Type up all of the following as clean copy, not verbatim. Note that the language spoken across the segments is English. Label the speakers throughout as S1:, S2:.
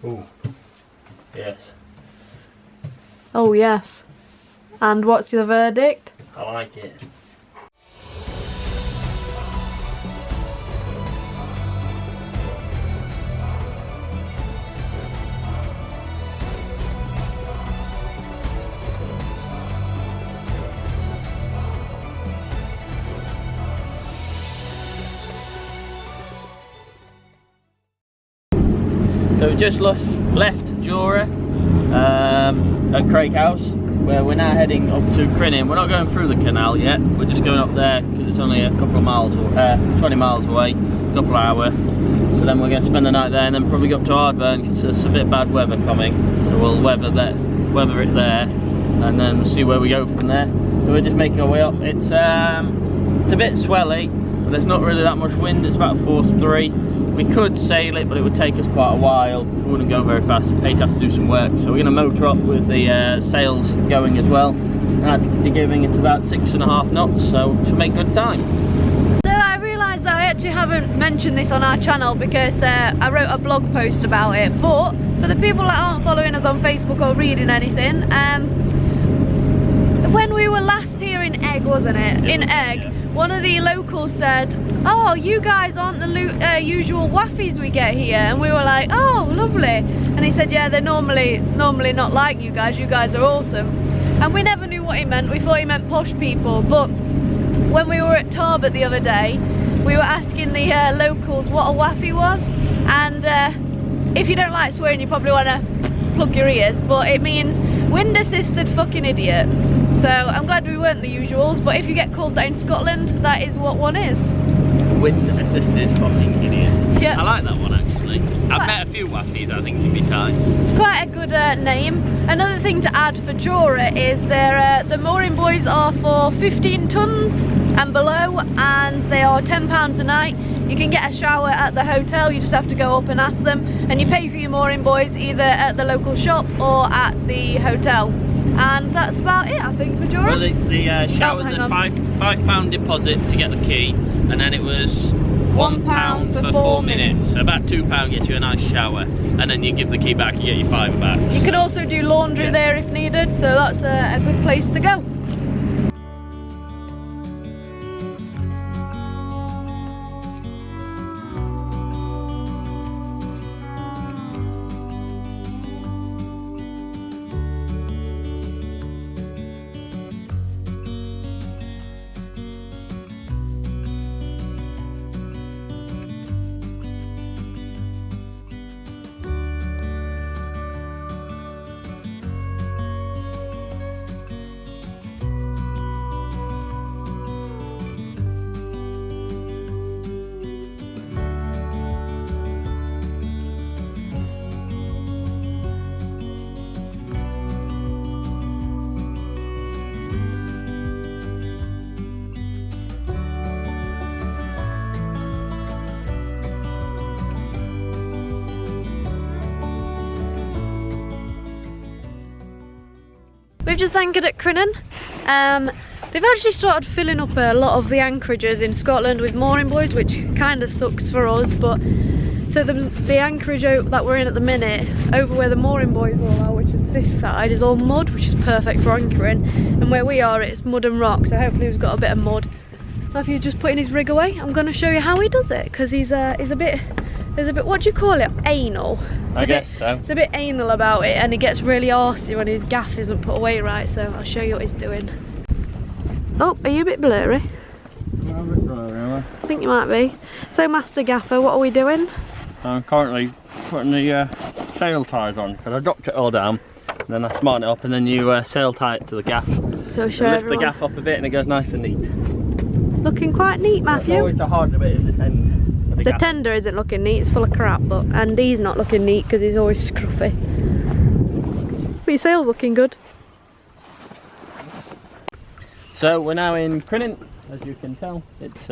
S1: Ooh. Yes.
S2: Oh yes. And what's your verdict?
S1: I like it. So we just left Jura at Craig House, where we're now heading up to Crinan. We're not going through the canal yet, we're just going up there because it's only a couple of miles, 20 miles away, a couple of hours. So then we're going to spend the night there and then probably go up to Ardburn because there's a bit bad weather coming. So we'll weather it there and then we'll see where we go from there. So we're just making our way up. It's a bit swelly, but there's not really that much wind. It's about force 3. We could sail it, but it would take us quite a while. We wouldn't go very fast, and Paige has to do some work. So we're going to motor up with the sails going as well. And that's giving us about 6.5 knots, so we should make good time.
S2: So I realised that I actually haven't mentioned this on our channel because I wrote a blog post about it. But for the people that aren't following us on Facebook or reading anything, when we were last here in Egg, wasn't it? In Egg. Yeah. One of the locals said, "Oh, you guys aren't the usual WAFIs we get here," and we were like, "Oh, lovely." And he said, "Yeah, they're normally not like you guys. You guys are awesome." And we never knew what he meant. We thought he meant posh people. But when we were at Tarbert the other day, we were asking the locals what a WAFI was, and if you don't like swearing, you probably want to plug your ears. But it means wind assisted fucking idiot. So I'm glad we weren't the usuals, but if you get called that in Scotland, that is what one is.
S1: Wind assisted fucking idiot.
S2: Yeah.
S1: I like that one actually. I've met a few WAFIs, I think you'd be fine.
S2: It's quite a good name. Another thing to add for Jura is the mooring buoys are for 15 tons and below, and they are £10 a night. You can get a shower at the hotel, you just have to go up and ask them, and you pay for your mooring buoys either at the local shop or at the hotel. And that's about it, I think, for Jura.
S1: Well, the shower's a £5 deposit to get the key, and then it was £1 for 4 minutes. So about £2 gets you a nice shower, and then you give the key back, you get your £5 back.
S2: You can also do laundry there if needed, so that's a good place to go. We've just anchored at Crinan. They've actually started filling up a lot of the anchorages in Scotland with mooring buoys, which kind of sucks for us. But so the anchorage that we're in at the minute, over where the mooring buoys all are, which is this side, is all mud, which is perfect for anchoring. And where we are, it's mud and rock, so hopefully we've got a bit of mud. Matthew's just putting his rig away. I'm going to show you how he does it, because he's a bit, what do you call it? Anal.
S1: I guess so.
S2: It's a bit anal about it, and he gets really arsey when his gaff isn't put away right, so I'll show you what he's doing. Oh, are you a bit blurry?
S1: I'm a bit blurry, am I?
S2: I think you might be. So, Master Gaffer, what are we doing?
S1: I'm currently putting the sail ties on, because I dropped it all down, and then I smarten it up, and then you sail tie it to the gaff.
S2: So show
S1: lift
S2: everyone.
S1: the gaff up a bit, and it goes nice and neat.
S2: It's looking quite neat, Matthew.
S1: Always the harder bit is this end.
S2: The tender isn't looking neat, it's full of crap, and he's not looking neat because he's always scruffy. But your sail's looking good.
S1: So we're now in Crinan, as you can tell. It's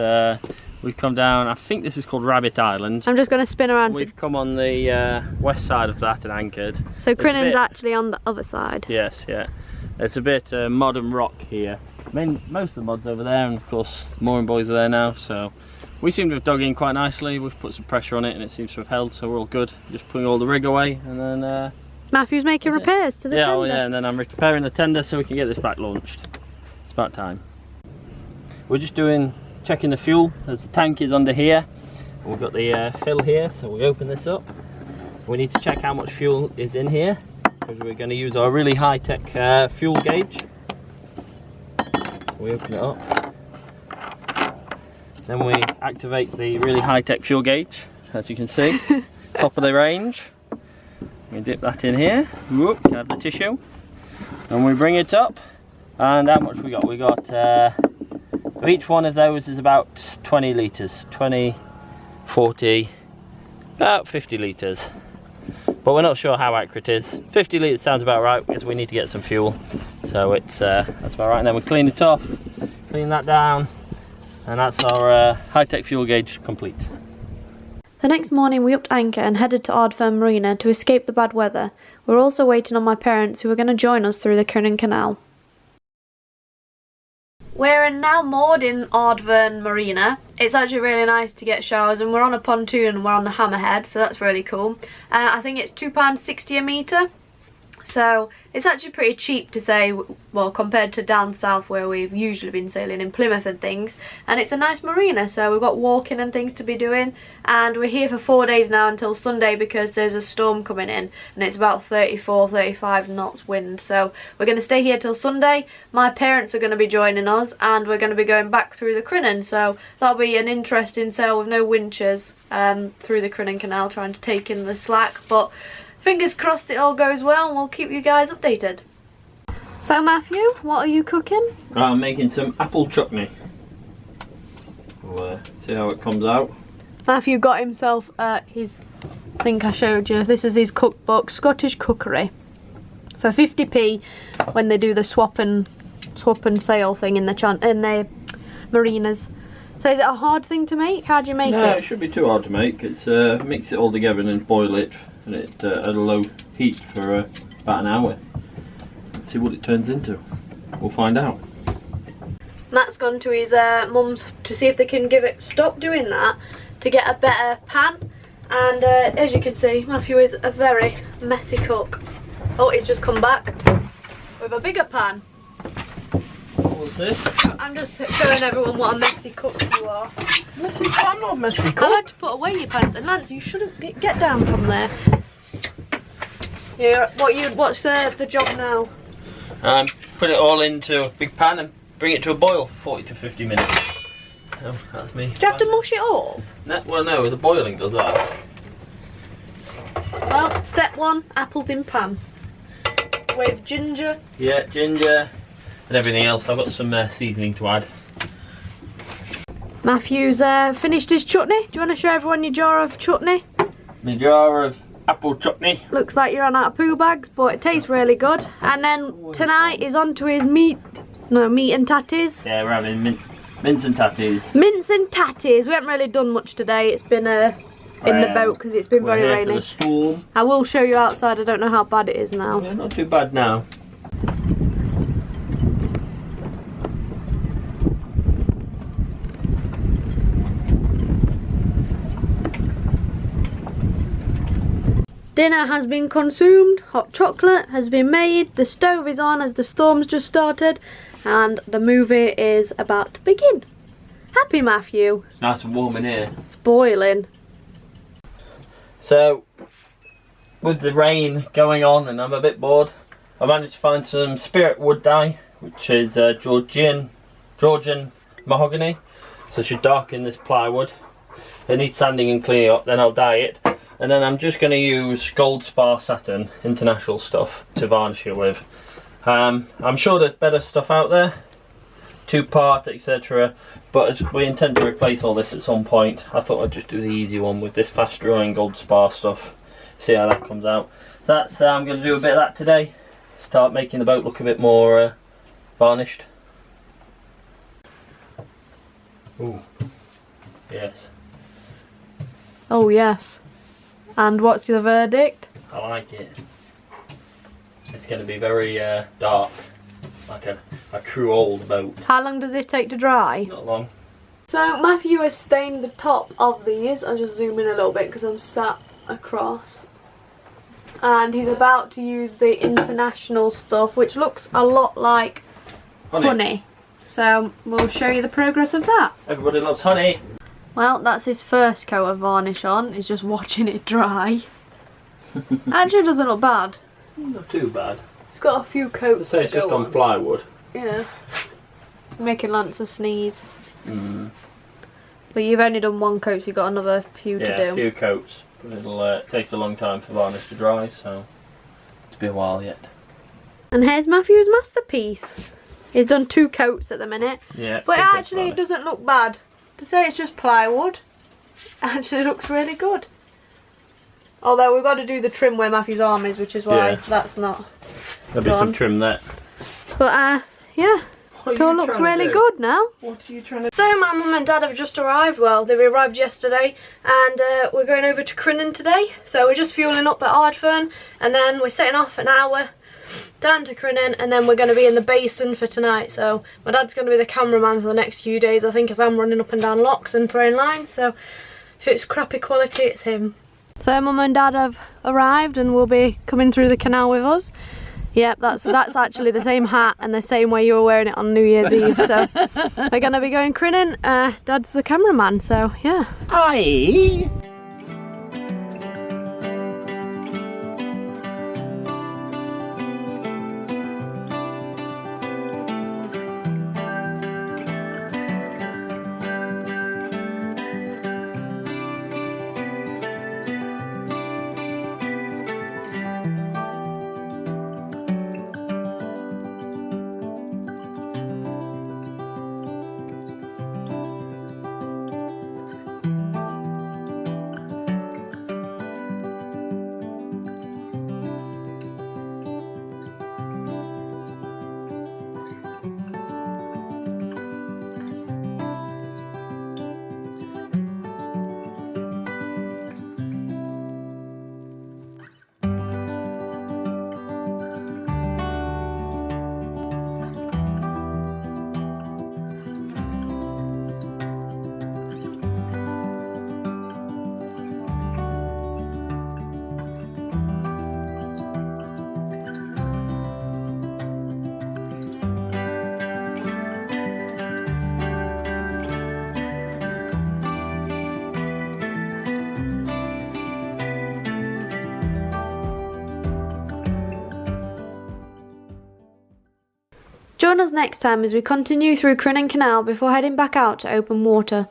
S1: we've come down, I think this is called Rabbit Island.
S2: I'm just going to spin around.
S1: We've come on the west side of that and anchored.
S2: So Crinan's actually on the other side.
S1: Yes, yeah. It's a bit mud and rock here. Most of the mud's over there, and of course mooring buoys are there now, so we seem to have dug in quite nicely. We've put some pressure on it and it seems to have held, so we're all good. Just putting all the rig away and then
S2: Matthew's making repairs to the tender.
S1: Oh yeah, and then I'm repairing the tender so we can get this back launched. It's about time. We're just checking the fuel as the tank is under here. We've got the fill here, so we open this up. We need to check how much fuel is in here because we're going to use our really high-tech fuel gauge. We open it up. Then we activate the really high-tech fuel gauge, as you can see, top of the range. We dip that in here, whoop, have the tissue, and we bring it up. And how much we got? We got, each one of those is about 20 litres, 20, 40, about 50 litres. But we're not sure how accurate it is. 50 litres sounds about right because we need to get some fuel. So it's that's about right. And then we clean it off, clean that down, and that's our high-tech fuel gauge complete.
S2: The next morning we upped anchor and headed to Ardfern Marina to escape the bad weather. We were also waiting on my parents who were going to join us through the Crinan Canal. We're now moored in Ardfern Marina. It's actually really nice to get showers, and we're on a pontoon and we're on the hammerhead, so that's really cool. I think it's £2.60 a metre, so it's actually pretty cheap to say, well, compared to down south where we've usually been sailing in Plymouth and things. And it's a nice marina, so we've got walking and things to be doing, and we're here for 4 days now until Sunday because there's a storm coming in and it's about 34-35 knots wind, so we're going to stay here till Sunday. My parents are going to be joining us and we're going to be going back through the Crinan, so that'll be an interesting sail with no winches through the Crinan Canal, trying to take in the slack, but fingers crossed it all goes well and we'll keep you guys updated. So Matthew, what are you cooking?
S1: I'm making some apple chutney. We'll see how it comes out.
S2: Matthew got himself his, I think I showed you, this is his cookbook, Scottish Cookery. For 50p when they do the swap and sail thing in the marinas. So is it a hard thing to make? How do you make it?
S1: No, it shouldn't be too hard to make. It's mix it all together and then boil it. And it at a low heat for about an hour. Let's see what it turns into. We'll find out.
S2: Matt's gone to his mum's to see if they can stop doing that to get a better pan. And as you can see, Matthew is a very messy cook. Oh, he's just come back with a bigger pan.
S1: What was this?
S2: I'm just showing everyone what a messy cook you are.
S1: Messy? I'm not a messy cook.
S2: I like to put away your pans, and Lance, you shouldn't get down from there. Yeah, what's the job now?
S1: Put it all into a big pan and bring it to a boil for 40 to 50 minutes. So that's me.
S2: Do you have to mush it all?
S1: No, well, no, the boiling does that.
S2: Well, step one, apples in pan with ginger.
S1: Yeah, ginger and everything else. I've got some seasoning to add.
S2: Matthew's finished his chutney. Do you want to show everyone your jar of chutney?
S1: My jar of apple chutney.
S2: Looks like you're on out of poo bags, but it tastes really good. And then tonight is on to his meat and tatties.
S1: Yeah, we're having mince and tatties.
S2: Mince and tatties. We haven't really done much today. It's been in the boat because it's been very rainy.
S1: For the storm.
S2: I will show you outside. I don't know how bad it is now.
S1: Yeah, not too bad now.
S2: Dinner has been consumed, hot chocolate has been made, the stove is on as the storm's just started, and the movie is about to begin. Happy, Matthew?
S1: It's nice and warm in here.
S2: It's boiling.
S1: So, with the rain going on and I'm a bit bored, I managed to find some spirit wood dye, which is Georgian mahogany. So it should darken this plywood. It needs sanding and cleaning up, then I'll dye it. And then I'm just going to use gold spar satin, international stuff, to varnish it with. I'm sure there's better stuff out there, 2-part, etc. But as we intend to replace all this at some point, I thought I'd just do the easy one with this fast drying gold spar stuff. See how that comes out. So that's I'm going to do a bit of that today. Start making the boat look a bit more varnished. Ooh, yes.
S2: Oh yes. And what's your verdict?
S1: I like it. It's going to be very dark, like a true old boat.
S2: How long does this take to dry?
S1: Not long.
S2: So Matthew has stained the top of these. I'll just zoom in a little bit because I'm sat across. And he's about to use the international stuff, which looks a lot like honey. So we'll show you the progress of that.
S1: Everybody loves honey.
S2: Well, that's his first coat of varnish on. He's just watching it dry. Actually, it doesn't look bad.
S1: Not too bad.
S2: It's got a few coats.
S1: Say it's just on plywood.
S2: Yeah. Making Lancer sneeze. But you've only done one coat, so you've got another few to do.
S1: Yeah, a few coats. But it takes a long time for varnish to dry, so it'll be a while yet.
S2: And here's Matthew's masterpiece. He's done 2 coats at the minute.
S1: Yeah.
S2: But actually, it doesn't look bad. To say it's just plywood, actually looks really good. Although we've got to do the trim where Matthew's arm is, which is why that's not
S1: There'll be some trim there.
S2: But yeah, it all looks really good now.
S1: What are you trying to do?
S2: So my mum and dad have just arrived. Well, they arrived yesterday, and we're going over to Crinan today. So we're just fueling up at Ardfern, and then we're setting off an hour down to Crinan, and then we're going to be in the basin for tonight. So my dad's going to be the cameraman for the next few days, I think, as I'm running up and down locks and throwing lines. So if it's crappy quality, it's him. So mum and dad have arrived and will be coming through the canal with us. Yep, that's actually the same hat and the same way you were wearing it on New Year's Eve. So we're going to be going Crinan. Dad's the cameraman, so yeah.
S1: Hi.
S2: Join us next time as we continue through Crinan Canal before heading back out to open water.